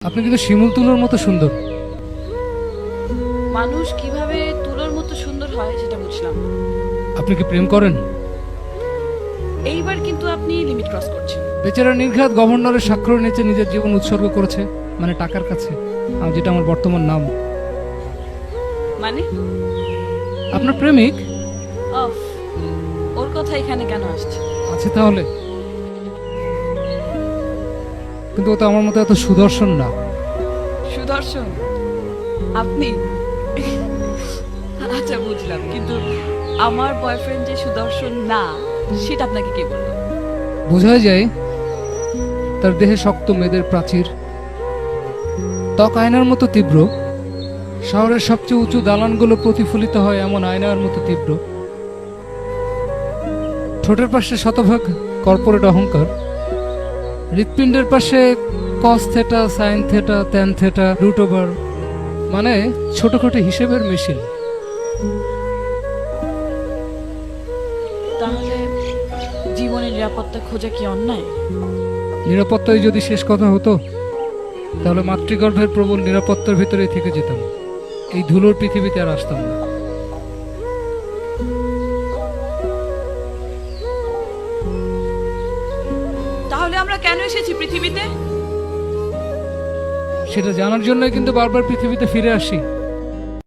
আপনি কিন্তু শিমুল তুলোর মতো সুন্দর। মানুষ কিভাবে তুলোর মতো সুন্দর হয় সেটা বুঝলাম। আপনি কি প্রেম করেন? এইবার কিন্তু আপনি লিমিট ক্রস করছেন। বেচারা নির্ঘাত গভর্নরের স্বাক্ষর নিচে নিজের জীবন উৎসর্গ করেছে, মানে টাকার কাছে, যেটা আমার বর্তমান নাম। মানে আপনার প্রেমিক অফ, ওর কথা এখানে কেন আসছে? আছে তাহলে, কিন্তু ও তো আমার মতো এত সুদর্শন না। সুদর্শন আপনি? আচ্ছা বুঝলাম, কিন্তু আমার বয়ফ্রেন্ড যে সুদর্শন না সেটা আপনাকে কে বললো? বোঝাই যায় তার দেহে শক্ত মেদের প্রাচীর, ত্বক আয়নার মতো তীব্র, শহরের সবচেয়ে উঁচু দালানগুলো প্রতিফলিত হয় এমন আয়নার মতো তীব্র, ঠোঁটের পাশে শতভাগ কর্পোরেট অহংকার, হৃৎপিণ্ডের পাশে cos theta, sine theta, tan theta, root over, মানে ছোটখাটো হিসেবের মেশিন। তাহলে জীবনের নিরাপত্তা খোঁজা কি অন্যায়? নিরাপত্তাই যদি শেষ কথা হতো তাহলে মাতৃগর্ভের প্রবল নিরাপত্তার ভিতরেই থেকে যেতাম, এই ধুলোর পৃথিবীতে আর আসতাম না। তাহলে আমরা কেন এসেছি পৃথিবীতে? সেটা জানার জন্যই কিন্তু বারবার পৃথিবীতে ফিরে আসি।